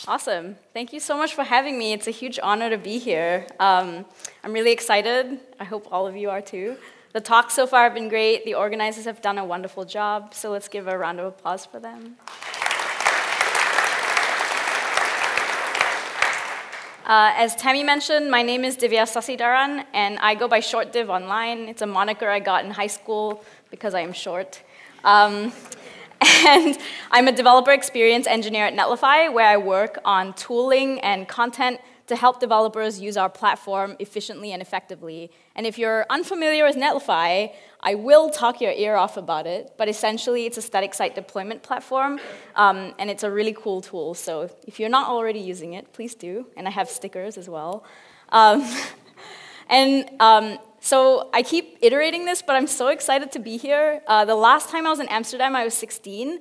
Awesome. Thank you so much for having me. It's a huge honor to be here. I'm really excited. I hope all of you are too. The talks so far have been great. The organizers have done a wonderful job, so let's give a round of applause for them. As Tammy mentioned, my name is Divya Sasidharan, and I go by Short Div online. It's a moniker I got in high school because I am short. And I'm a developer experience engineer at Netlify, where I work on tooling and content to help developers use our platform efficiently and effectively. And if you're unfamiliar with Netlify, I will talk your ear off about it, but essentially it's a static site deployment platform, and it's a really cool tool. So if you're not already using it, please do. And I have stickers as well. So I keep iterating this, but I'm so excited to be here. The last time I was in Amsterdam, I was 16,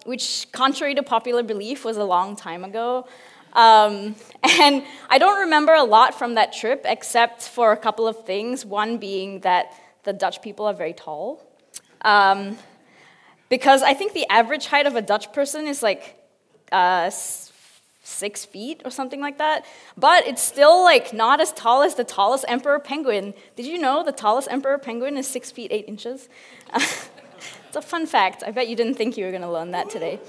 which, contrary to popular belief, was a long time ago. And I don't remember a lot from that trip, except for a couple of things. One being that the Dutch people are very tall. Because I think the average height of a Dutch person is like 6 feet or something like that. But it's still like not as tall as the tallest emperor penguin. Did you know the tallest emperor penguin is 6 feet 8 inches? It's a fun fact. I bet you didn't think you were going to learn that today.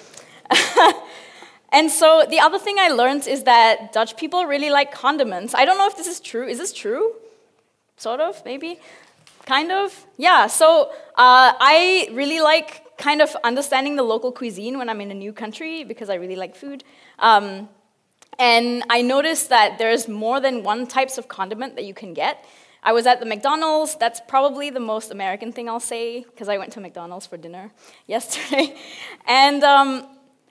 And so the other thing I learned is that Dutch people really like condiments. I don't know if this is true. Is this true? Sort of, maybe? Kind of? Yeah, so I really like kind of understanding the local cuisine when I'm in a new country because I really like food. And I noticed that there's more than one types of condiment that you can get. I was at the McDonald's. That's probably the most American thing I'll say because I went to McDonald's for dinner yesterday. And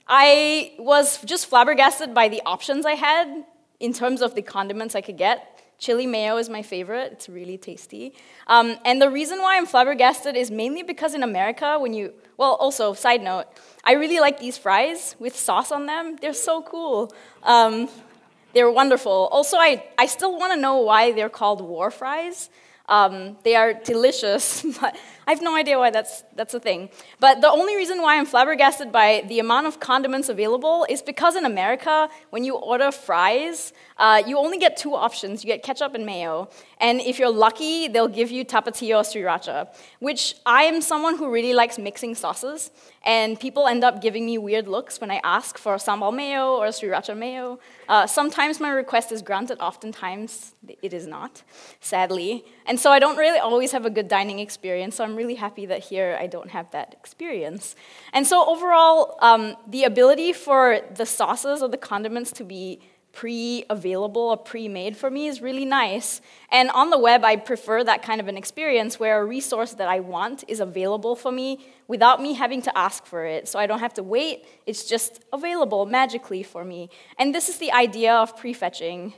I was just flabbergasted by the options I had in terms of the condiments I could get. Chili mayo is my favorite. It's really tasty. And the reason why I'm flabbergasted is mainly because in America, well, also, side note, I really like these fries with sauce on them. They're so cool. They're wonderful. Also, I still want to know why they're called war fries. They are delicious, but I have no idea why that's a thing. But the only reason why I'm flabbergasted by the amount of condiments available is because in America, when you order fries, you only get 2 options. You get ketchup and mayo. And if you're lucky, they'll give you tapatio or sriracha, which I am someone who really likes mixing sauces. And people end up giving me weird looks when I ask for sambal mayo or sriracha mayo. Sometimes my request is granted, oftentimes it is not, sadly. And so I don't really always have a good dining experience, so I'm really happy that here I don't have that experience. And so overall, the ability for the sauces or the condiments to be pre-available or pre-made for me is really nice. And on the web, I prefer that kind of an experience where a resource that I want is available for me without me having to ask for it. So I don't have to wait. It's just available magically for me. And this is the idea of prefetching.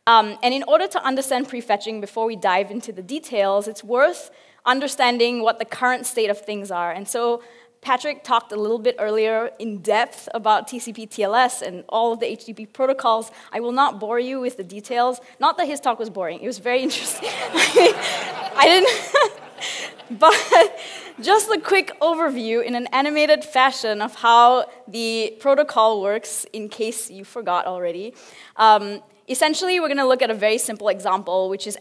And in order to understand prefetching before we dive into the details, it's worth understanding what the current state of things are. And so Patrick talked a little bit earlier in depth about TCP TLS and all of the HTTP protocols. I will not bore you with the details. Not that his talk was boring. It was very interesting. I didn't... But just a quick overview in an animated fashion of how the protocol works in case you forgot already. Essentially, we're going to look at a very simple example, which is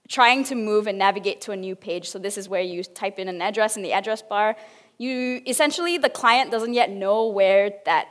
trying to move and navigate to a new page. So this is where you type in an address in the address bar. Essentially, the client doesn't yet know where that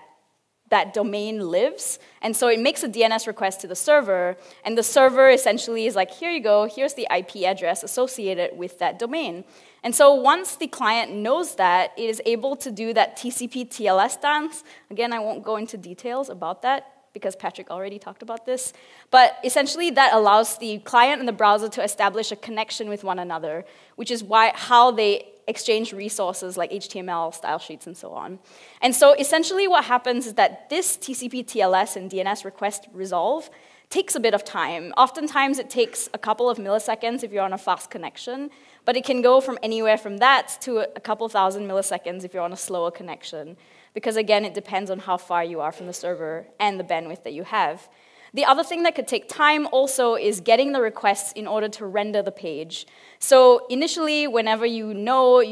domain lives, and so it makes a DNS request to the server, and the server essentially is like, here you go, here's the IP address associated with that domain. And so once the client knows that, it is able to do that TCP TLS dance. Again, I won't go into details about that, because Patrick already talked about this. But essentially, that allows the client and the browser to establish a connection with one another, which is how they exchange resources like HTML, style sheets, and so on. And so essentially what happens is that this TCP TLS and DNS request resolve takes a bit of time. Oftentimes, it takes a couple of milliseconds if you're on a fast connection, but it can go from anywhere from that to a couple thousand milliseconds if you're on a slower connection. Because again, it depends on how far you are from the server and the bandwidth that you have. The other thing that could take time also is getting the requests in order to render the page. So initially, whenever you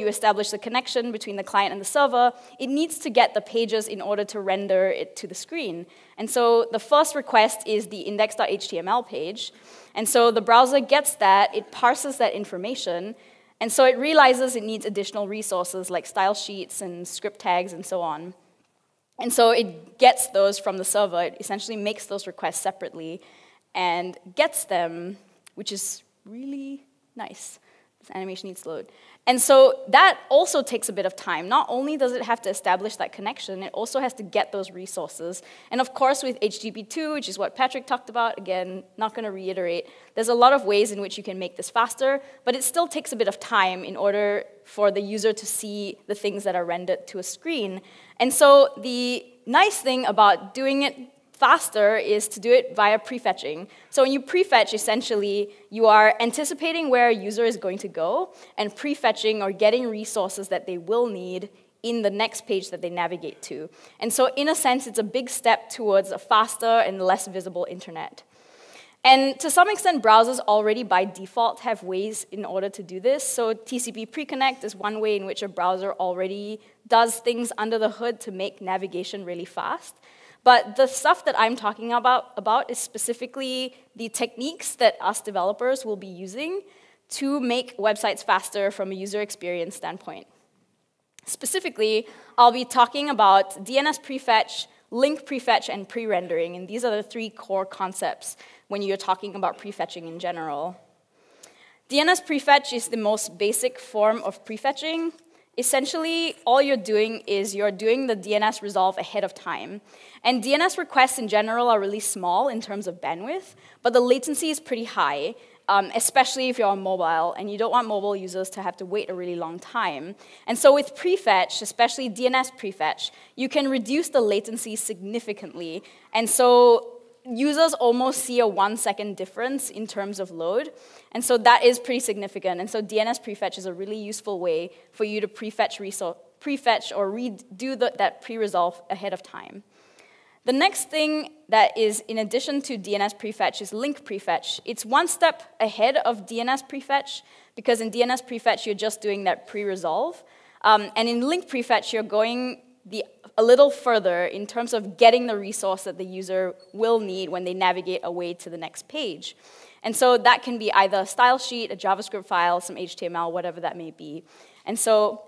establish the connection between the client and the server, it needs to get the pages in order to render it to the screen. And so the first request is the index.html page. And so the browser gets that, it parses that information, and so it realizes it needs additional resources like style sheets and script tags and so on. And so it gets those from the server. It essentially makes those requests separately and gets them, which is really nice. This animation needs to load. And so that also takes a bit of time. Not only does it have to establish that connection, it also has to get those resources. And of course, with HTTP2, which is what Patrick talked about, again, not going to reiterate, there's a lot of ways in which you can make this faster, but it still takes a bit of time in order for the user to see the things that are rendered to a screen. And so the nice thing about doing it faster is to do it via prefetching. So when you prefetch, essentially, you are anticipating where a user is going to go and prefetching or getting resources that they will need in the next page that they navigate to. And so in a sense, it's a big step towards a faster and less visible internet. And to some extent, browsers already by default have ways in order to do this. So TCP Preconnect is one way in which a browser already does things under the hood to make navigation really fast. But the stuff that I'm talking about is specifically the techniques that us developers will be using to make websites faster from a user experience standpoint. Specifically, I'll be talking about DNS Prefetch, link prefetch, and pre-rendering, and these are the three core concepts when you're talking about prefetching in general. DNS Prefetch is the most basic form of prefetching. Essentially, all you're doing is you're doing the DNS resolve ahead of time. And DNS requests in general are really small in terms of bandwidth, but the latency is pretty high, especially if you're on mobile, and you don't want mobile users to have to wait a really long time. And so with prefetch, especially DNS prefetch, you can reduce the latency significantly. And so users almost see a 1-second difference in terms of load. And so that is pretty significant. And so DNS prefetch is a really useful way for you to prefetch or redo that pre-resolve ahead of time. The next thing that is in addition to DNS prefetch is link prefetch. It's one step ahead of DNS prefetch, because in DNS prefetch, you're just doing that pre-resolve. And in link prefetch, you're going a little further in terms of getting the resource that the user will need when they navigate away to the next page. And so that can be either a style sheet, a JavaScript file, some HTML, whatever that may be. And so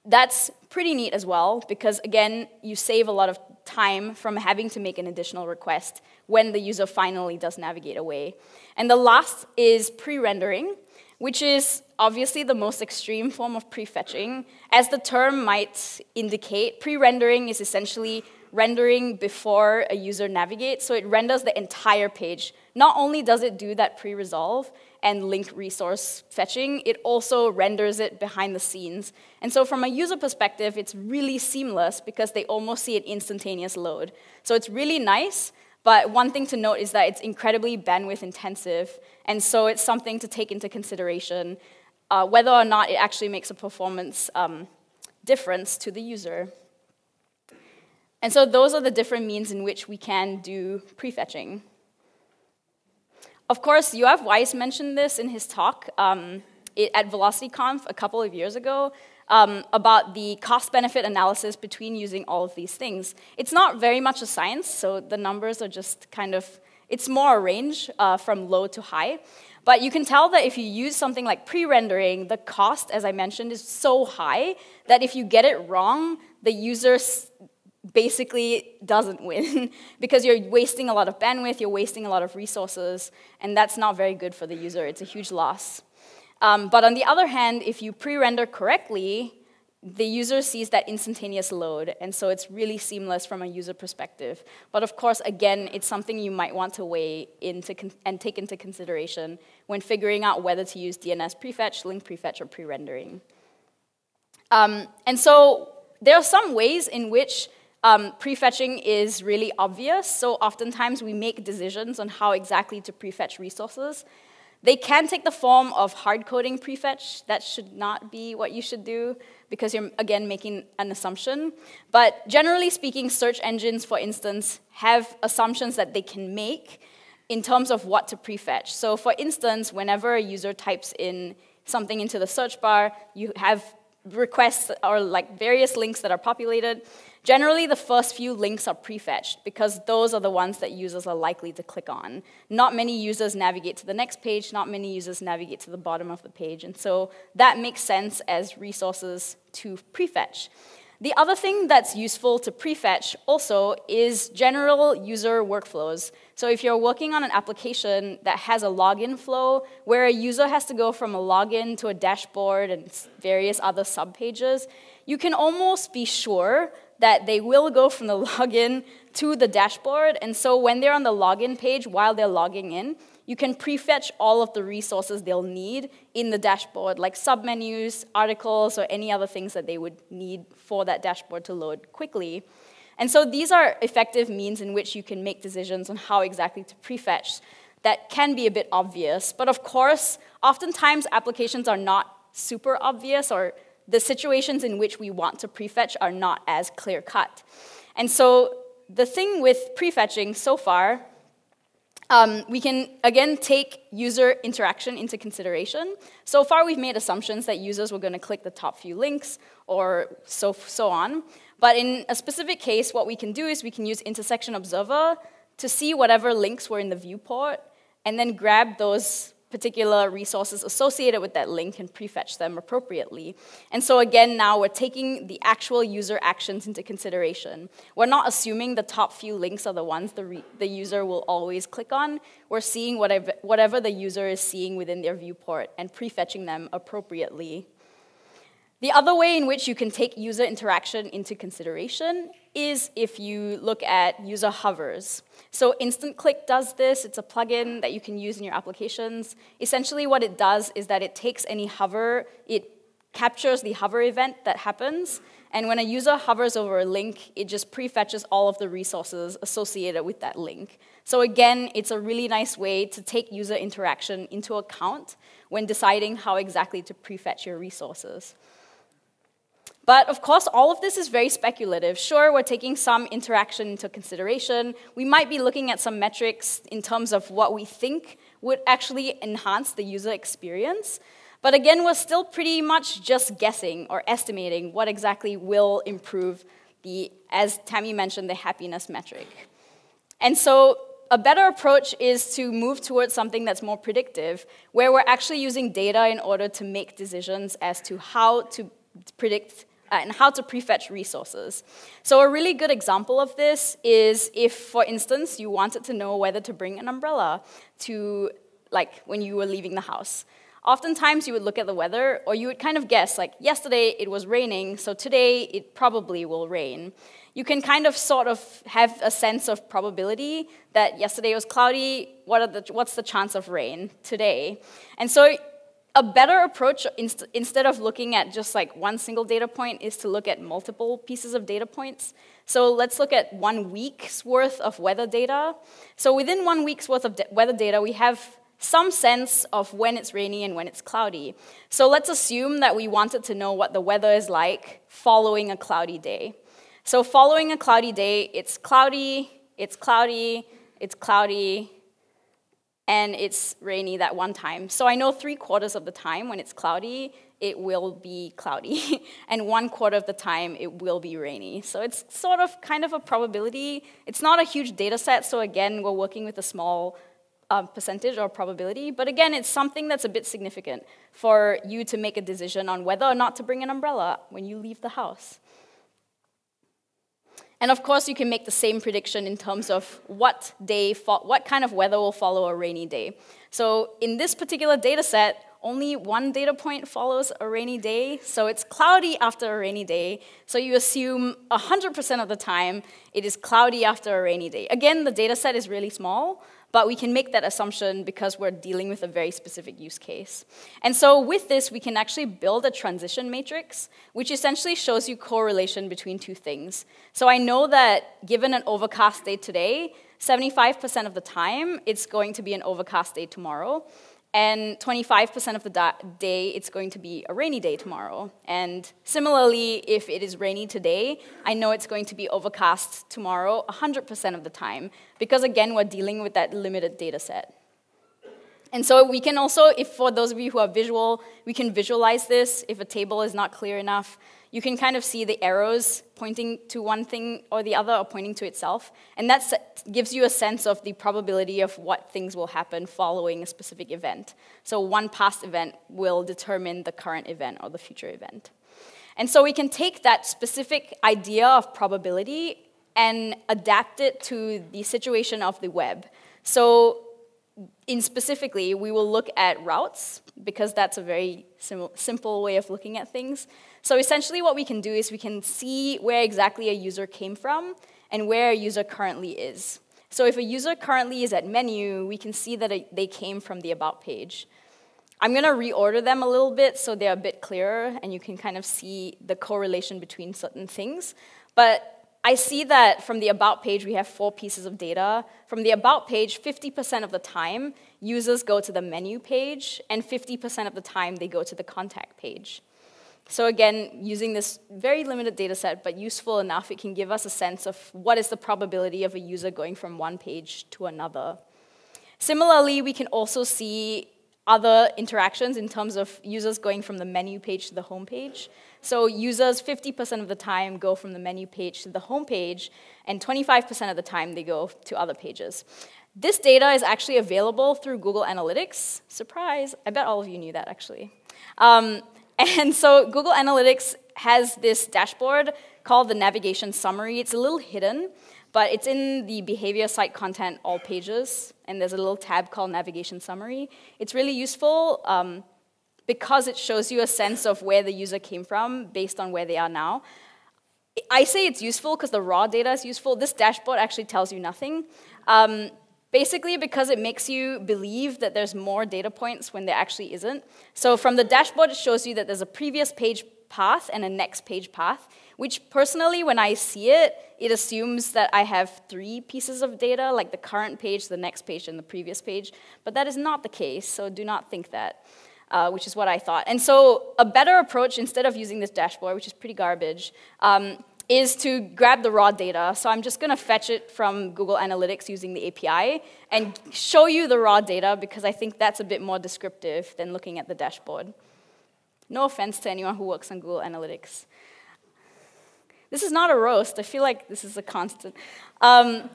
that's pretty neat as well, because again, you save a lot of time from having to make an additional request when the user finally does navigate away. And the last is pre-rendering, which is obviously the most extreme form of prefetching. As the term might indicate, pre-rendering is essentially rendering before a user navigates, so it renders the entire page. Not only does it do that pre-resolve and link resource fetching, it also renders it behind the scenes. And so from a user perspective, it's really seamless because they almost see an instantaneous load. So it's really nice, but one thing to note is that it's incredibly bandwidth intensive, and so it's something to take into consideration whether or not it actually makes a performance difference to the user. And so those are the different means in which we can do prefetching. Of course, Yoav Weiss mentioned this in his talk at VelocityConf a couple of years ago about the cost-benefit analysis between using all of these things. It's not very much a science, so the numbers are just kind of, it's more a range from low to high. But you can tell that if you use something like pre-rendering, the cost, as I mentioned, is so high that if you get it wrong, the user basically doesn't win because you're wasting a lot of bandwidth, you're wasting a lot of resources, and that's not very good for the user. It's a huge loss. But on the other hand, if you pre-render correctly, the user sees that instantaneous load, and so it's really seamless from a user perspective. But of course, again, it's something you might want to weigh into and take into consideration when figuring out whether to use DNS prefetch, link prefetch, or pre-rendering. And so there are some ways in which prefetching is really obvious, so oftentimes we make decisions on how exactly to prefetch resources. They can take the form of hard-coding prefetch. That should not be what you should do because you're, again, making an assumption. But generally speaking, search engines, for instance, have assumptions that they can make in terms of what to prefetch. So for instance, whenever a user types in something into the search bar, you have requests or like various links that are populated. Generally, the first few links are prefetched because those are the ones that users are likely to click on. Not many users navigate to the next page, not many users navigate to the bottom of the page, and so that makes sense as resources to prefetch. The other thing that's useful to prefetch also is general user workflows. So if you're working on an application that has a login flow where a user has to go from a login to a dashboard and various other subpages, you can almost be sure that they will go from the login to the dashboard. And so when they're on the login page while they're logging in, you can prefetch all of the resources they'll need in the dashboard, like submenus, articles, or any other things that they would need for that dashboard to load quickly. And so these are effective means in which you can make decisions on how exactly to prefetch. That can be a bit obvious, but of course, oftentimes applications are not super obvious, or the situations in which we want to prefetch are not as clear-cut. And so the thing with prefetching so far, we can, again, take user interaction into consideration. So far, we've made assumptions that users were going to click the top few links, or so on. But in a specific case, what we can do is we can use intersection observer to see whatever links were in the viewport, and then grab those particular resources associated with that link and prefetch them appropriately. And so again, now we're taking the actual user actions into consideration. We're not assuming the top few links are the ones the user will always click on. We're seeing whatever the user is seeing within their viewport and prefetching them appropriately. The other way in which you can take user interaction into consideration is if you look at user hovers. So Instant Click does this. It's a plugin that you can use in your applications. Essentially what it does is that it takes any hover, it captures the hover event that happens, and when a user hovers over a link, it just prefetches all of the resources associated with that link. So again, it's a really nice way to take user interaction into account when deciding how exactly to prefetch your resources. But of course, all of this is very speculative. Sure, we're taking some interaction into consideration. We might be looking at some metrics in terms of what we think would actually enhance the user experience. But again, we're still pretty much just guessing or estimating what exactly will improve the, as Tammy mentioned, the happiness metric. And so a better approach is to move towards something that's more predictive, where we're actually using data in order to make decisions as to how to predict and how to prefetch resources. So a really good example of this is if, for instance, you wanted to know whether to bring an umbrella to, like, when you were leaving the house. Oftentimes, you would look at the weather, or you would kind of guess, like, yesterday it was raining, so today it probably will rain. You can kind of sort of have a sense of probability that yesterday was cloudy, what's the chance of rain today? And so a better approach, instead of looking at just like one single data point, is to look at multiple pieces of data points. So let's look at 1 week's worth of weather data. So within 1 week's worth of weather data, we have some sense of when it's rainy and when it's cloudy. So let's assume that we wanted to know what the weather is like following a cloudy day. So following a cloudy day, it's cloudy, it's cloudy, it's cloudy, and it's rainy that one time. So I know 3/4 of the time when it's cloudy, it will be cloudy, and 1/4 of the time it will be rainy. So it's sort of kind of a probability. It's not a huge data set, so again, we're working with a small percentage or probability, but again, it's something that's a bit significant for you to make a decision on whether or not to bring an umbrella when you leave the house. And of course, you can make the same prediction in terms of what kind of weather will follow a rainy day. So in this particular data set, only one data point follows a rainy day, so it's cloudy after a rainy day. So you assume 100% of the time it is cloudy after a rainy day. Again, the data set is really small, but we can make that assumption because we're dealing with a very specific use case. And so with this, we can actually build a transition matrix, which essentially shows you correlation between two things. So I know that given an overcast day today, 75% of the time, it's going to be an overcast day tomorrow. and 25% of the day, it's going to be a rainy day tomorrow. And similarly, if it is rainy today, I know it's going to be overcast tomorrow 100% of the time, because again, we're dealing with that limited data set. And so we can also, if for those of you who are visual, we can visualize this. If a table is not clear enough, you can kind of see the arrows pointing to one thing or the other, or pointing to itself. And that gives you a sense of the probability of what things will happen following a specific event. So one past event will determine the current event or the future event. And so we can take that specific idea of probability and adapt it to the situation of the web. So specifically, we will look at routes, because that's a very simple way of looking at things. So essentially what we can do is we can see where exactly a user came from and where a user currently is. So if a user currently is at menu, we can see that they came from the About page. I'm going to reorder them a little bit so they're a bit clearer, and you can kind of see the correlation between certain things. But I see that from the About page, we have 4 pieces of data. From the About page, 50% of the time, users go to the menu page, and 50% of the time, they go to the contact page. So again, using this very limited data set, but useful enough, it can give us a sense of what is the probability of a user going from one page to another. Similarly, we can also see other interactions in terms of users going from the menu page to the home page. So users 50% of the time go from the menu page to the home page, and 25% of the time they go to other pages. This data is actually available through Google Analytics. Surprise, I bet all of you knew that actually. And so Google Analytics has this dashboard called the navigation summary. It's a little hidden, but it's in the behavior site content all pages, and there's a little tab called navigation summary. It's really useful because it shows you a sense of where the user came from based on where they are now. I say it's useful because the raw data is useful. This dashboard actually tells you nothing. Basically because it makes you believe that there's more data points when there actually isn't. So from the dashboard, it shows you that there's a previous page path and a next page path, which personally, when I see it, it assumes that I have 3 pieces of data, like the current page, the next page, and the previous page. But that is not the case, so do not think that, which is what I thought. And so a better approach, instead of using this dashboard, which is pretty garbage, is to grab the raw data. So I'm just going to fetch it from Google Analytics using the API and show you the raw data, because I think that's a bit more descriptive than looking at the dashboard. No offense to anyone who works on Google Analytics. This is not a roast. I feel like this is a constant. And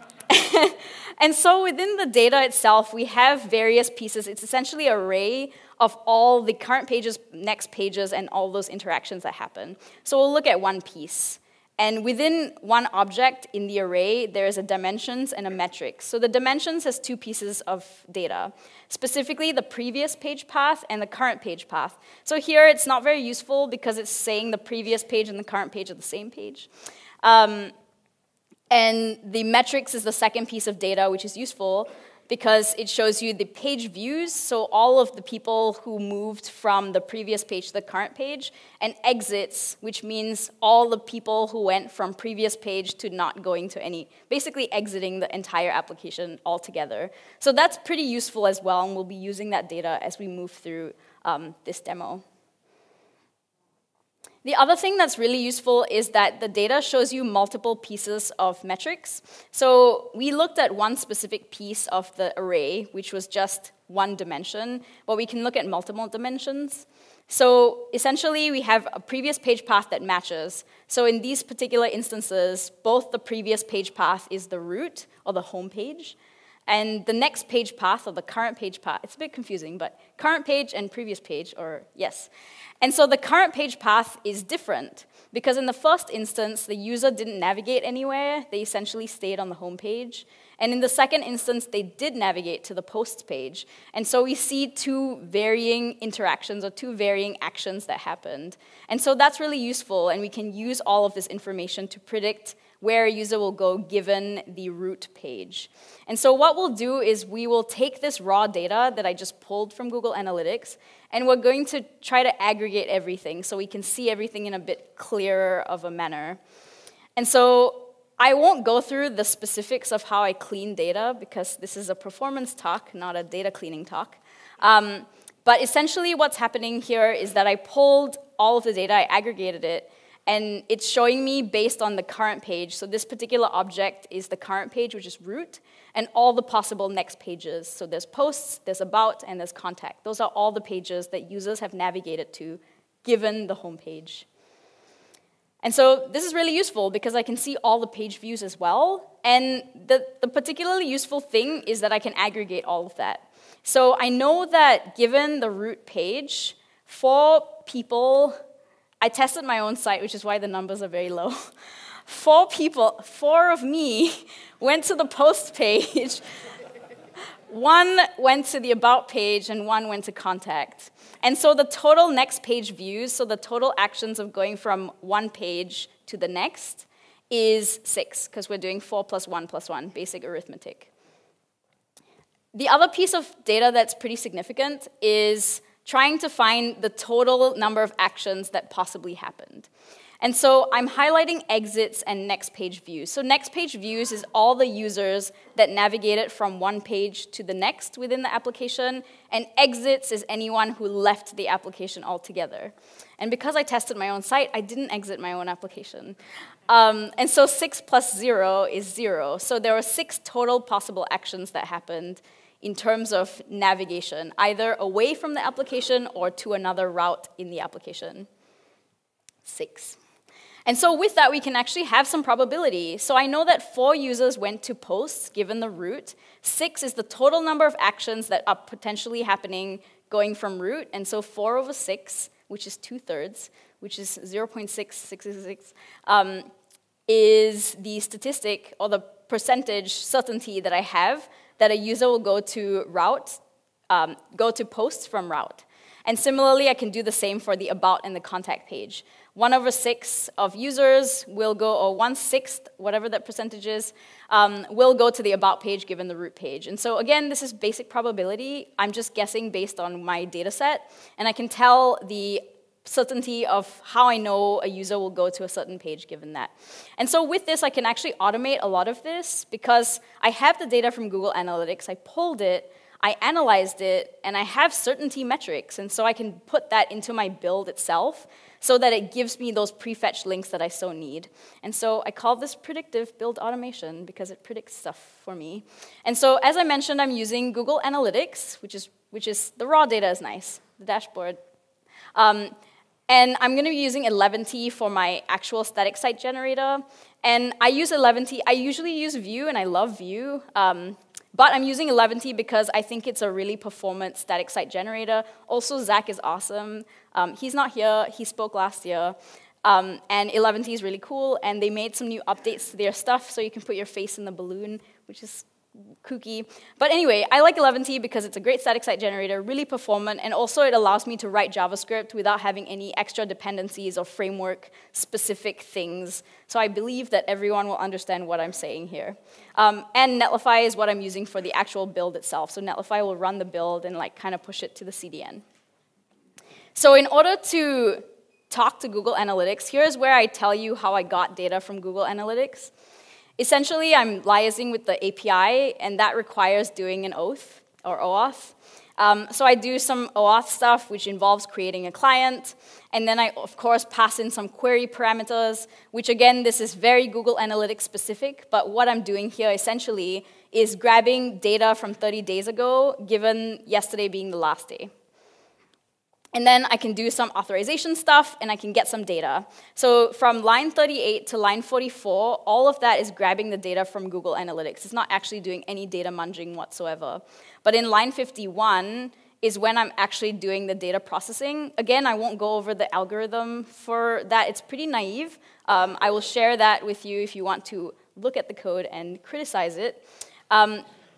so within the data itself, we have various pieces. It's essentially an array of all the current pages, next pages, and all those interactions that happen. So we'll look at one piece. And within one object in the array, there is a dimensions and a metric. So the dimensions has 2 pieces of data, specifically the previous page path and the current page path. So here it's not very useful because it's saying the previous page and the current page are the same page. And the metrics is the second piece of data, which is useful because it shows you the page views, so all of the people who moved from the previous page to the current page, and exits, which means all the people who went from previous page to not going to any, basically exiting the entire application altogether. So that's pretty useful as well, and we'll be using that data as we move through this demo. The other thing that's really useful is that the data shows you multiple pieces of metrics. So we looked at one specific piece of the array, which was just one dimension, but we can look at multiple dimensions. So essentially, we have a previous page path that matches. So in these particular instances, both the previous page path is the root, or the home page, and the next page path, or the current page path, it's a bit confusing, but current page and previous page, or yes. And so the current page path is different, because in the first instance, the user didn't navigate anywhere. They essentially stayed on the home page. And in the second instance, they did navigate to the posts page. And so we see 2 varying interactions, or 2 varying actions that happened. And so that's really useful, and we can use all of this information to predict where a user will go given the root page. And so what we'll do is we will take this raw data that I just pulled from Google Analytics, and we're going to try to aggregate everything so we can see everything in a bit clearer of a manner. And so I won't go through the specifics of how I clean data, because this is a performance talk, not a data cleaning talk. But essentially what's happening here is that I pulled all of the data, I aggregated it, and it's showing me based on the current page. So this particular object is the current page, which is root, and all the possible next pages. So there's posts, there's about, and there's contact. Those are all the pages that users have navigated to given the home page. And so this is really useful because I can see all the page views as well. And the particularly useful thing is that I can aggregate all of that. So I know that given the root page, 4 people, I tested my own site, which is why the numbers are very low. 4 people, 4 of me went to the post page, 1 went to the about page, and 1 went to contact. And so the total next page views, so the total actions of going from one page to the next, is 6, because we're doing 4 plus 1 plus 1, basic arithmetic. The other piece of data that's pretty significant is trying to find the total number of actions that possibly happened. And so I'm highlighting exits and next page views. So next page views is all the users that navigated from one page to the next within the application, and exits is anyone who left the application altogether. And because I tested my own site, I didn't exit my own application. And so 6 plus 0 is 0. So there were 6 total possible actions that happened in terms of navigation, either away from the application or to another route in the application. 6. And so with that, we can actually have some probability. So I know that 4 users went to posts, given the root. 6 is the total number of actions that are potentially happening going from root. And so 4 over 6, which is 2/3, which is 0.666, is the statistic or the percentage certainty that I have that a user will go to route, go to posts from route. And similarly, I can do the same for the about and the contact page. 1 over 6 of users will go, or 1/6, whatever that percentage is, will go to the about page given the root page. And so again, this is basic probability. I'm just guessing based on my data set, and I can tell the certainty of how I know a user will go to a certain page given that. And so with this, I can actually automate a lot of this because I have the data from Google Analytics, I pulled it, I analyzed it, and I have certainty metrics, and so I can put that into my build itself so that it gives me those prefetch links that I so need. And so I call this predictive build automation because it predicts stuff for me. And so as I mentioned, I'm using Google Analytics, which is the raw data is nice, the dashboard. And I'm going to be using 11t for my actual static site generator. And I use 11t. I usually use Vue, and I love Vue. But I'm using 11t because I think it's a really performant static site generator. Also, Zach is awesome. He's not here. He spoke last year. And 11t is really cool. And they made some new updates to their stuff, so you can put your face in the balloon, which is kooky. But anyway, I like 11t because it's a great static site generator, really performant, and also it allows me to write JavaScript without having any extra dependencies or framework-specific things. So I believe that everyone will understand what I'm saying here. And Netlify is what I'm using for the actual build itself. So Netlify will run the build and like kind of push it to the CDN. So in order to talk to Google Analytics, here's where I tell you how I got data from Google Analytics. Essentially, I'm liaising with the API, and that requires doing an oath, or OAuth. So I do some OAuth stuff, which involves creating a client, and then I, of course, pass in some query parameters, which, again, this is very Google Analytics specific, but what I'm doing here, essentially, is grabbing data from 30 days ago, given yesterday being the last day. And then I can do some authorization stuff, and I can get some data. So from line 38 to line 44, all of that is grabbing the data from Google Analytics. It's not actually doing any data munging whatsoever. But in line 51 is when I'm actually doing the data processing. Again, I won't go over the algorithm for that. It's pretty naive. I will share that with you if you want to look at the code and criticize it.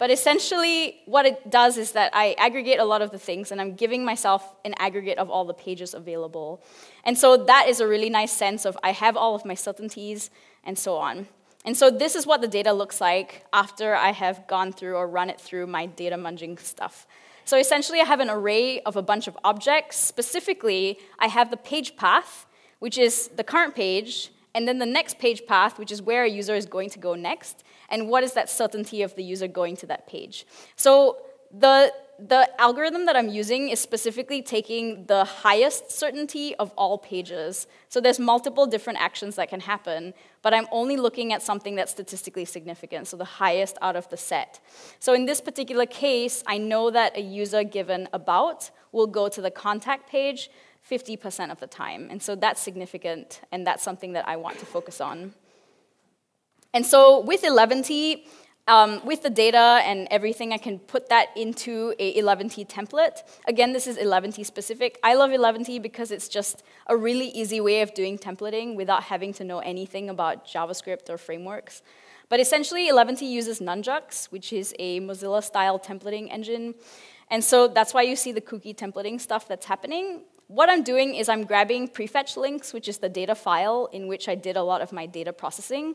But essentially, what it does is that I aggregate a lot of the things, and I'm giving myself an aggregate of all the pages available. And so that is a really nice sense of I have all of my certainties, and so on. And so this is what the data looks like after I have gone through or run it through my data munging stuff. So essentially, I have an array of a bunch of objects. Specifically, I have the page path, which is the current page, and then the next page path, which is where a user is going to go next, and what is that certainty of the user going to that page. So the the algorithm that I'm using is specifically taking the highest certainty of all pages. So there's multiple different actions that can happen, but I'm only looking at something that's statistically significant, so the highest out of the set. So in this particular case, I know that a user given about will go to the contact page 50% of the time. And so that's significant, and that's something that I want to focus on. And so with 11T, with the data and everything, I can put that into a 11T template. Again, this is 11T specific. I love 11T because it's just a really easy way of doing templating without having to know anything about JavaScript or frameworks. But essentially, 11T uses Nunjux, which is a Mozilla-style templating engine. And so that's why you see the cookie templating stuff that's happening. What I'm doing is I'm grabbing prefetch links, which is the data file in which I did a lot of my data processing.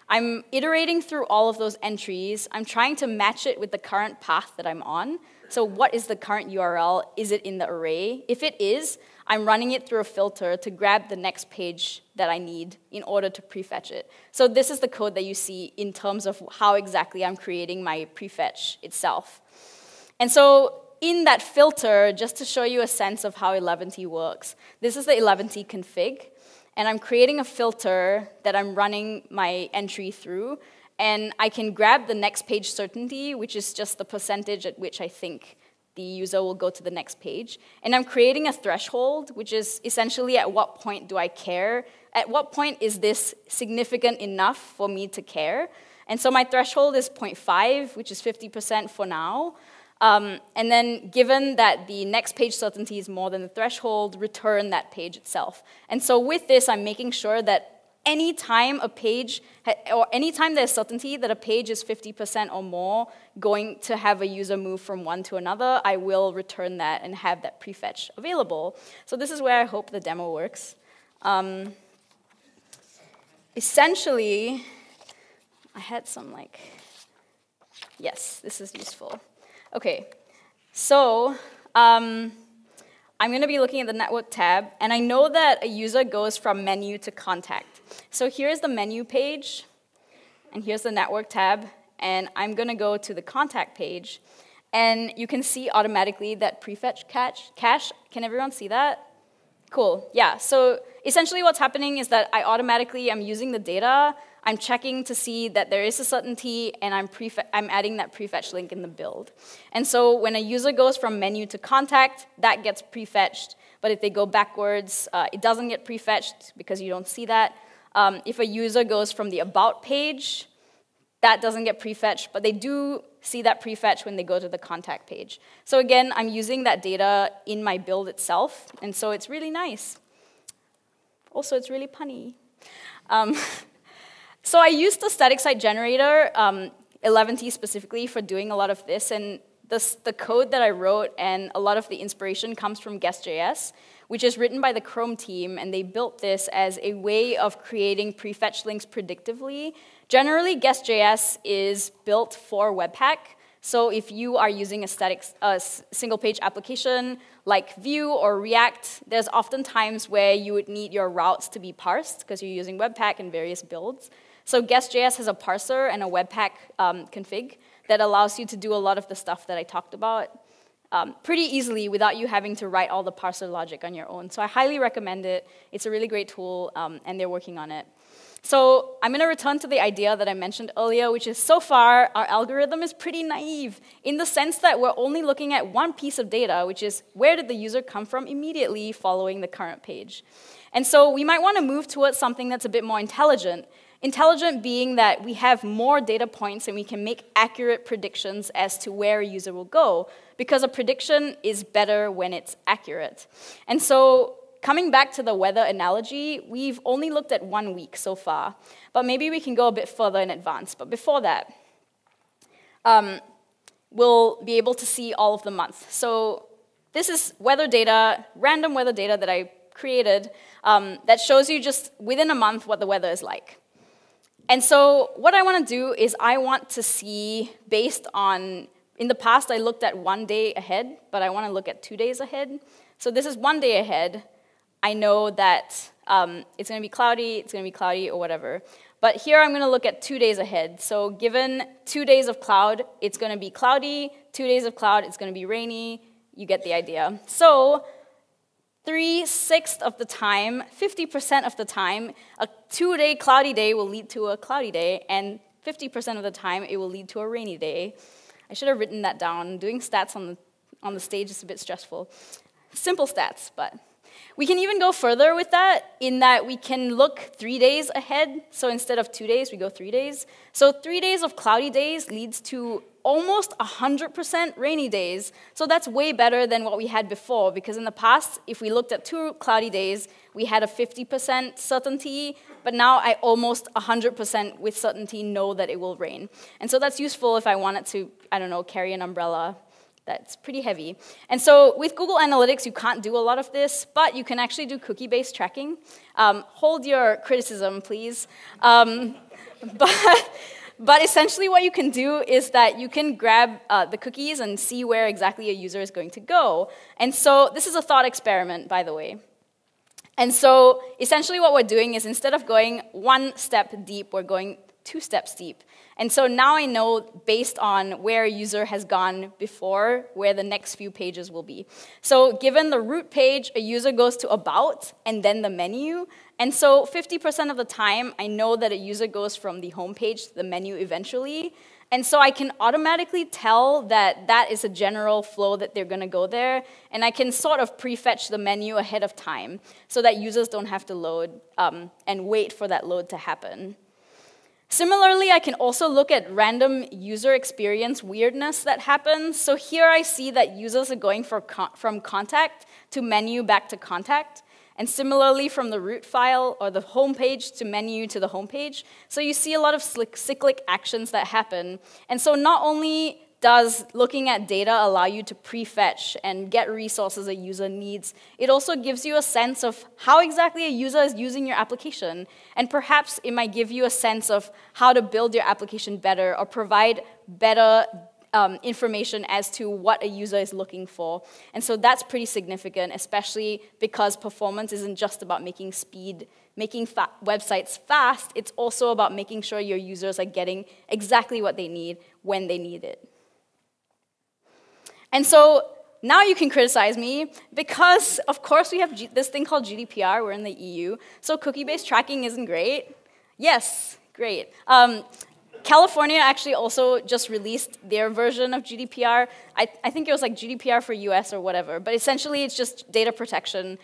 I'm iterating through all of those entries. I'm trying to match it with the current path that I'm on. So what is the current URL? Is it in the array? If it is, I'm running it through a filter to grab the next page that I need in order to prefetch it. So this is the code that you see in terms of how exactly I'm creating my prefetch itself. And so in that filter, just to show you a sense of how 11T works, this is the 11T config. And I'm creating a filter that I'm running my entry through, and I can grab the next page certainty, which is just the percentage at which I think the user will go to the next page. And I'm creating a threshold, which is essentially at what point do I care? At what point is this significant enough for me to care? And so my threshold is 0.5, which is 50% for now. And then given that the next page certainty is more than the threshold, return that page itself. And so with this, I'm making sure that anytime a page, or anytime there's certainty that a page is 50% or more going to have a user move from one to another, I will return that and have that prefetch available. So this is where I hope the demo works. Essentially, I had some yes, this is useful. Okay, so I'm going to be looking at the network tab, and I know that a user goes from menu to contact. So here's the menu page, and here's the network tab, and I'm going to go to the contact page, and you can see automatically that prefetch cache. Can everyone see that? Cool, yeah. So essentially what's happening is that I automatically am using the data, I'm checking to see that there is a certainty, and I'm adding that prefetch link in the build. And so when a user goes from menu to contact, that gets prefetched. But if they go backwards, it doesn't get prefetched because you don't see that. If a user goes from the about page, that doesn't get prefetched, but they do see that prefetch when they go to the contact page. So again, I'm using that data in my build itself, and so it's really nice. Also, it's really punny. So I used the static site generator, 11T specifically, for doing a lot of this, and the code that I wrote and a lot of the inspiration comes from GuestJS, which is written by the Chrome team, and they built this as a way of creating prefetch links predictively. Generally, GuestJS is built for Webpack, so if you are using a single-page application like Vue or React, there's often times where you would need your routes to be parsed because you're using Webpack and various builds. So GuestJS has a parser and a Webpack config that allows you to do a lot of the stuff that I talked about pretty easily without you having to write all the parser logic on your own. So I highly recommend it. It's a really great tool, and they're working on it. So I'm going to return to the idea that I mentioned earlier, which is so far, our algorithm is pretty naive in the sense that we're only looking at one piece of data, which is where did the user come from immediately following the current page. And so we might want to move towards something that's a bit more intelligent. Intelligent being that we have more data points and we can make accurate predictions as to where a user will go, because a prediction is better when it's accurate. And so coming back to the weather analogy, we've only looked at 1 week so far, but maybe we can go a bit further in advance. But before that, we'll be able to see all of the months. So this is weather data, random weather data that I created that shows you just within a month what the weather is like. And so what I want to do is I want to see based on, in the past I looked at 1 day ahead, but I want to look at 2 days ahead. So this is 1 day ahead. I know that it's going to be cloudy, or whatever. But here I'm going to look at 2 days ahead. So given 2 days of cloud, it's going to be cloudy. 2 days of cloud, it's going to be rainy. You get the idea. So 3/6 of the time, 50% of the time, a 2-day cloudy day will lead to a cloudy day, and 50% of the time, it will lead to a rainy day. I should have written that down. Doing stats on the stage is a bit stressful. Simple stats, but we can even go further with that in that we can look 3 days ahead. So instead of 2 days, we go 3 days. So 3 days of cloudy days leads to almost 100% rainy days. So that's way better than what we had before, because in the past, if we looked at 2 cloudy days, we had a 50% certainty, but now I almost 100% with certainty know that it will rain. And so that's useful if I wanted to, I don't know, carry an umbrella. That's pretty heavy. And so with Google Analytics, you can't do a lot of this, but you can actually do cookie-based tracking. Hold your criticism, please. But essentially what you can do is that you can grab the cookies and see where exactly a user is going to go. And so this is a thought experiment, by the way. And so essentially what we're doing is instead of going 1 step deep, we're going 2 steps deep. And so now I know, based on where a user has gone before, where the next few pages will be. So given the root page, a user goes to About, and then the menu. And so 50% of the time, I know that a user goes from the home page to the menu eventually. And so I can automatically tell that that is a general flow that they're going to go there. And I can sort of prefetch the menu ahead of time so that users don't have to load and wait for that load to happen. Similarly, I can also look at random user experience weirdness that happens. So here I see that users are going from contact to menu back to contact. And similarly from the root file or the home page to menu to the home page. So you see a lot of cyclic actions that happen. And so not only does looking at data allow you to prefetch and get resources a user needs, it also gives you a sense of how exactly a user is using your application. And perhaps it might give you a sense of how to build your application better or provide better information as to what a user is looking for. And so that's pretty significant, especially because performance isn't just about making websites fast, it's also about making sure your users are getting exactly what they need when they need it. And so now you can criticize me because, of course, we have this thing called GDPR. We're in the EU. So cookie-based tracking isn't great. Yes, great. California actually also just released their version of GDPR. I think it was like GDPR for US or whatever. But essentially, it's just data protection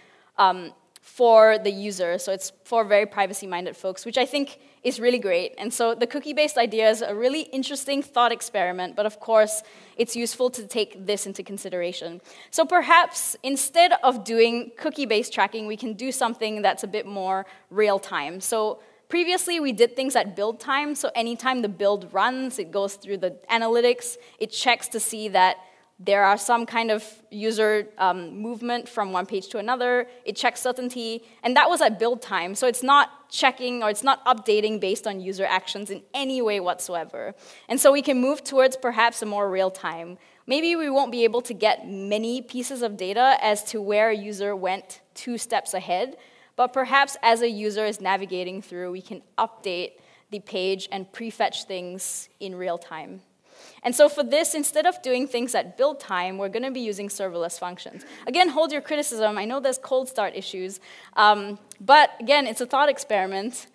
for the user. So it's for very privacy-minded folks, which I think is really great. And so the cookie-based idea is a really interesting thought experiment, but of course, it's useful to take this into consideration. So perhaps instead of doing cookie-based tracking, we can do something that's a bit more real-time. So previously, we did things at build time. So anytime the build runs, it goes through the analytics, it checks to see that there are some kind of user movement from one page to another. It checks certainty, and that was at build time. So it's not checking or it's not updating based on user actions in any way whatsoever. And so we can move towards perhaps a more real time. Maybe we won't be able to get many pieces of data as to where a user went 2 steps ahead, but perhaps as a user is navigating through, we can update the page and prefetch things in real time. And so for this, instead of doing things at build time, we're going to be using serverless functions. Again, hold your criticism. I know there's cold start issues. But again, it's a thought experiment.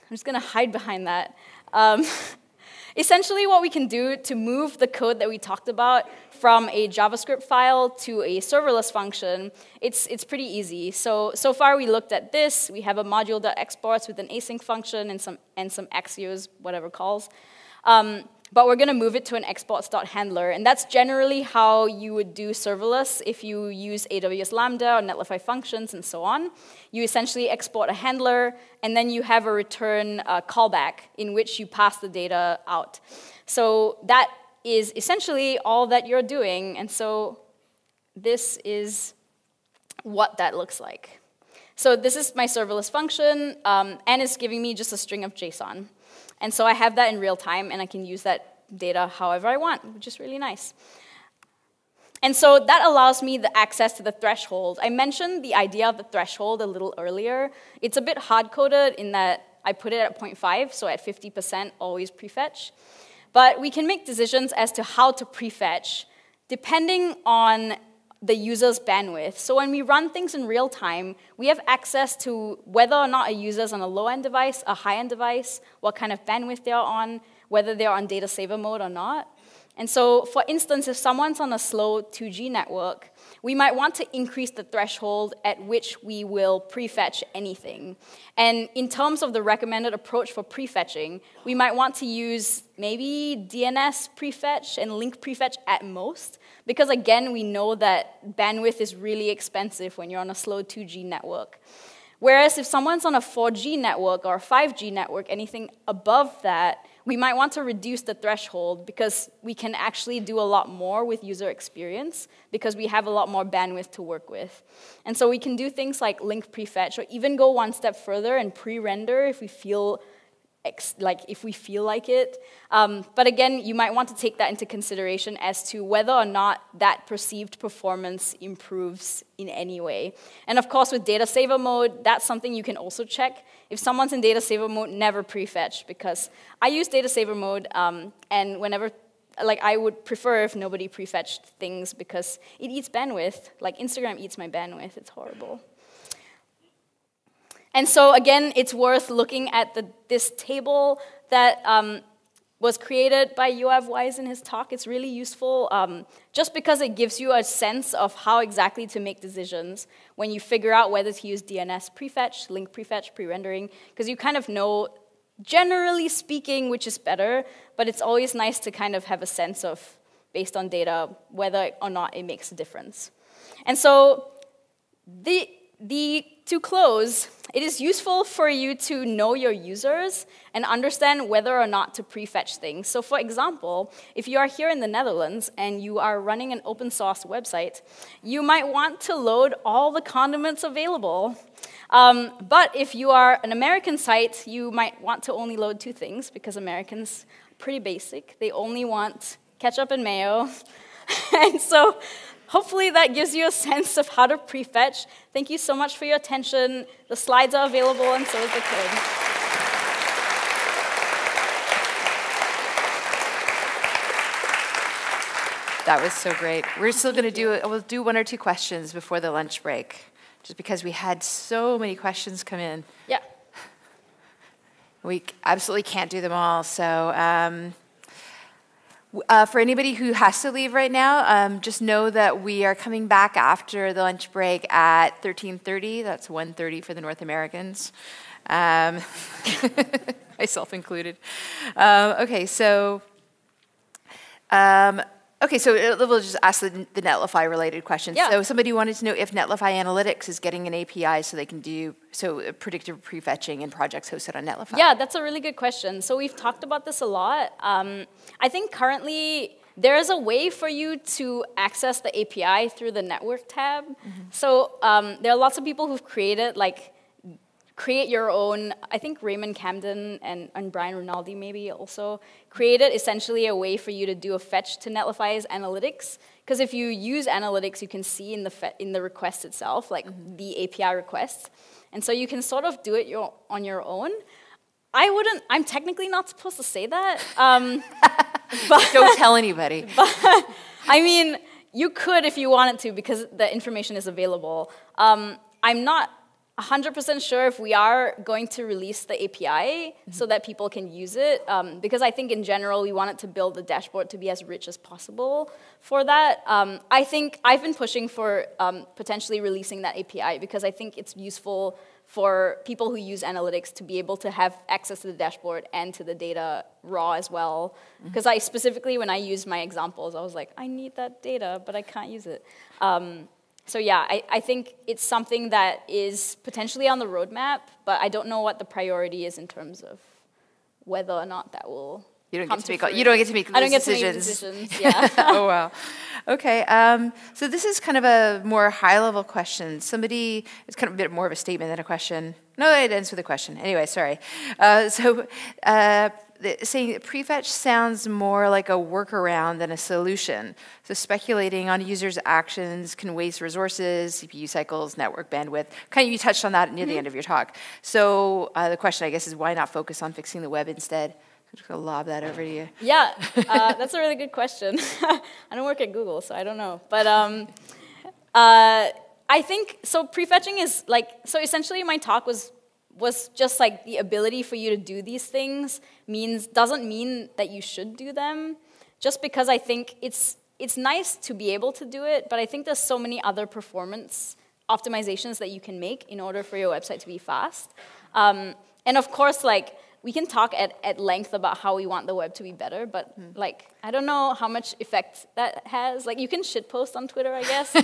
I'm just going to hide behind that. Essentially, what we can do to move the code that we talked about from a JavaScript file to a serverless function, it's pretty easy. So far, we looked at this. We have a module.exports with an async function and some axios, whatever calls. But we're going to move it to an exports.handler. And that's generally how you would do serverless if you use AWS Lambda or Netlify functions and so on. You essentially export a handler, and then you have a return callback in which you pass the data out. So that is essentially all that you're doing. And so this is what that looks like. So this is my serverless function, and it's giving me just a string of JSON. And so I have that in real time, and I can use that data however I want, which is really nice. And so that allows me the access to the threshold. I mentioned the idea of the threshold a little earlier. It's a bit hard-coded in that I put it at 0.5, so at 50%, always prefetch. But we can make decisions as to how to prefetch depending on the user's bandwidth. So when we run things in real time, we have access to whether or not a user is on a low-end device, a high-end device, what kind of bandwidth they're on, whether they're on data saver mode or not. And so, for instance, if someone's on a slow 2G network, we might want to increase the threshold at which we will prefetch anything. And in terms of the recommended approach for prefetching, we might want to use maybe DNS Prefetch and link prefetch at most, because again, we know that bandwidth is really expensive when you're on a slow 2G network. Whereas if someone's on a 4G network or a 5G network, anything above that, we might want to reduce the threshold because we can actually do a lot more with user experience because we have a lot more bandwidth to work with. And so we can do things like link prefetch or even go one step further and pre-render if we feel like it. But again, you might want to take that into consideration as to whether or not that perceived performance improves in any way. And of course, with data saver mode, that's something you can also check. If someone's in data saver mode, never prefetch, because I use data saver mode, and whenever, I would prefer if nobody prefetched things because it eats bandwidth. Like Instagram eats my bandwidth, it's horrible. And so again, it's worth looking at this table that was created by Yoav Weiss in his talk. It's really useful just because it gives you a sense of how exactly to make decisions when you figure out whether to use DNS prefetch, link prefetch, pre-rendering, because you kind of know, generally speaking, which is better, but it's always nice to kind of have a sense of, based on data, whether or not it makes a difference. And so to close, it is useful for you to know your users and understand whether or not to prefetch things. So for example, if you are here in the Netherlands and you are running an open source website, you might want to load all the condiments available. But if you are an American site, you might want to only load 2 things because Americans are pretty basic. They only want ketchup and mayo. And so hopefully that gives you a sense of how to prefetch. Thank you so much for your attention. The slides are available, and so is the code. That was so great. We're still going to we'll do 1 or 2 questions before the lunch break, just because we had so many questions come in. Yeah. We absolutely can't do them all, so for anybody who has to leave right now, just know that we are coming back after the lunch break at 13:30. That's 1:30 for the North Americans, myself included. Okay, so we'll just ask the Netlify related questions. Yeah. So somebody wanted to know if Netlify Analytics is getting an API so they can do predictive prefetching in projects hosted on Netlify. Yeah, that's a really good question. So we've talked about this a lot. I think currently there is a way for you to access the API through the network tab. Mm-hmm. So there are lots of people who've created create your own. I think Raymond Camden and Brian Rinaldi maybe also created essentially a way for you to do a fetch to Netlify's analytics. Because if you use analytics, you can see in the request itself, the API requests. And so you can sort of do it on your own. I'm technically not supposed to say that. But don't tell anybody. But, I mean, you could if you wanted to because the information is available. I'm not 100% sure if we are going to release the API so that people can use it, because I think in general we wanted to build the dashboard to be as rich as possible for that. I think I've been pushing for potentially releasing that API because I think it's useful for people who use analytics to be able to have access to the dashboard and to the data raw as well. Because I specifically, when I used my examples, I was like, I need that data, but I can't use it. So yeah, I think it's something that is potentially on the roadmap, but I don't know what the priority is in terms of whether or not that will You don't get to make those decisions. Yeah. Oh, wow. Okay. So this is kind of a more high-level question. It's kind of a bit more of a statement than a question. No, it ends with a question. Anyway, sorry. saying that prefetch sounds more like a workaround than a solution. So speculating on users' actions can waste resources, CPU cycles, network bandwidth. Kind of you touched on that near the end of your talk. So the question, I guess, is why not focus on fixing the web instead? I'm just going to lob that over to you. Yeah, that's a really good question. I don't work at Google, so I don't know. But I think, so prefetching is like, so essentially my talk was just like the ability for you to do these things doesn't mean that you should do them, just because I think it's nice to be able to do it, but I think there's so many other performance optimizations that you can make in order for your website to be fast. And of course, like, we can talk at length about how we want the web to be better, but like, I don't know how much effect that has. Like, you can shitpost on Twitter, I guess.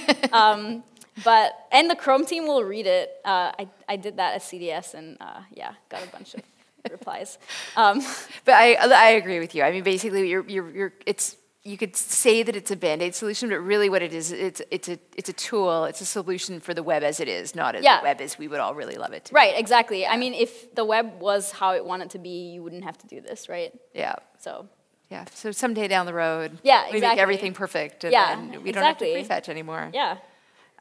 And the Chrome team will read it. I did that at CDS, and yeah, got a bunch of replies. But I agree with you. I mean, basically, you could say that it's a Band-Aid solution, but really what it is, it's a tool, it's a solution for the web as it is, not as the web as we would all really love it to be. Right, exactly. Yeah. I mean, if the web was how it wanted to be, you wouldn't have to do this, right? Yeah. So. Yeah, so someday down the road, we make everything perfect, and then we don't have to prefetch anymore. Yeah.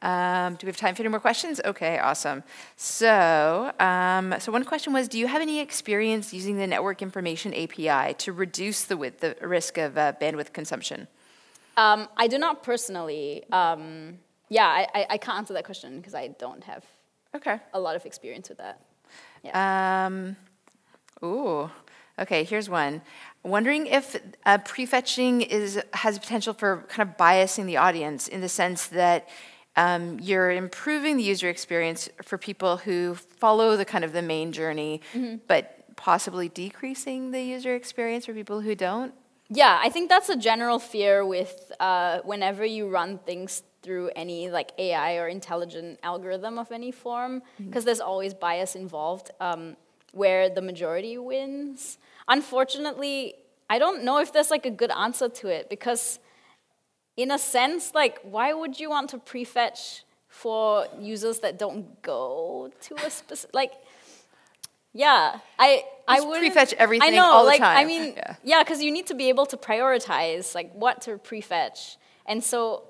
Do we have time for any more questions? Okay, awesome. So, so one question was, do you have any experience using the Network Information API to reduce the risk of bandwidth consumption? I do not personally. Yeah, I can't answer that question because I don't have a lot of experience with that. Yeah. Ooh, okay, here's one. Wondering if prefetching has potential for kind of biasing the audience in the sense that you're improving the user experience for people who follow the main journey, but possibly decreasing the user experience for people who don't? Yeah, I think that's a general fear with whenever you run things through any like AI or intelligent algorithm of any form, because there's always bias involved where the majority wins. Unfortunately, I don't know if there's like a good answer to it, because in a sense, like, why would you want to prefetch for users that don't go to a specific, like, yeah, I would prefetch everything all the time. I mean, yeah, because you need to be able to prioritize, like, what to prefetch. And so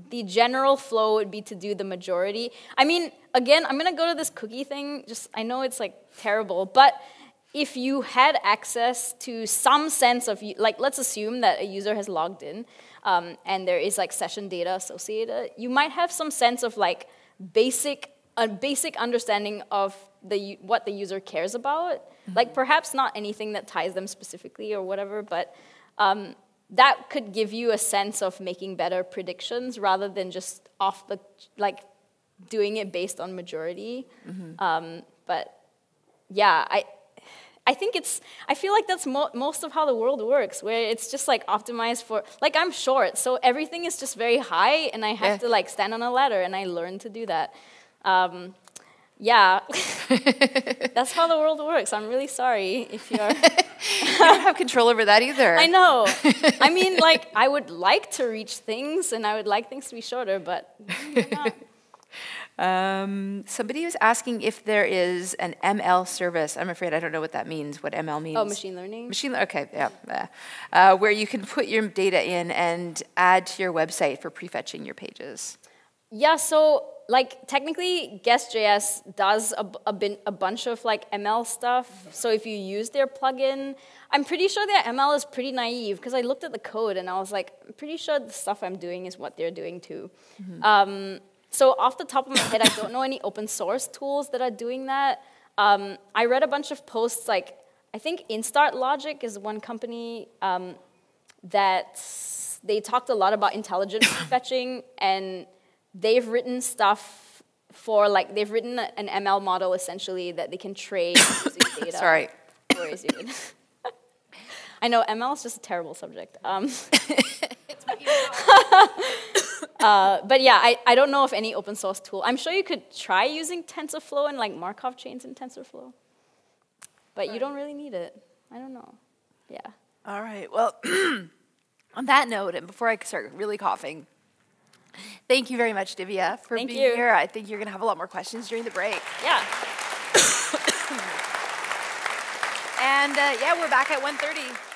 the general flow would be to do the majority. I mean, again, I'm going to go to this cookie thing. I know it's, like, terrible, but if you had access to some sense of, like, let's assume that a user has logged in, and there is like session data associated, you might have some sense of like a basic understanding of what the user cares about. Like perhaps not anything that ties them specifically or whatever, but that could give you a sense of making better predictions rather than just doing it based on majority. But yeah, I feel like that's most of how the world works, where it's just like optimized for, like I'm short, so everything is just very high, and I have to like stand on a ladder, and I learned to do that. Yeah, that's how the world works. I'm really sorry if you're... You don't have control over that either. I know. I mean, like, I would like to reach things, and I would like things to be shorter, but not. Somebody was asking if there is an ML service. I'm afraid I don't know what that means, what ML means. Oh, machine learning? Okay, yeah. Where you can put your data in and add to your website for prefetching your pages. Yeah, so like technically GuestJS does a bunch of like ML stuff. So if you use their plugin, I'm pretty sure their ML is pretty naive, because I looked at the code and I was like, I'm pretty sure the stuff I'm doing is what they're doing too. So off the top of my head, I don't know any open source tools that are doing that. I read a bunch of posts, like I think Instart Logic is one company that they talked a lot about intelligent prefetching, and they've written stuff for, like, they've written an ML model essentially that they can trade using data. Sorry. Where is it? I know, ML is just a terrible subject. But yeah, I don't know of any open source tool. I'm sure you could try using TensorFlow and like Markov chains in TensorFlow, but you don't really need it. I don't know. Yeah. All right. Well, on that note, and before I start really coughing, thank you very much, Divya, for being here. I think you're going to have a lot more questions during the break. Yeah. And yeah, we're back at 1:30.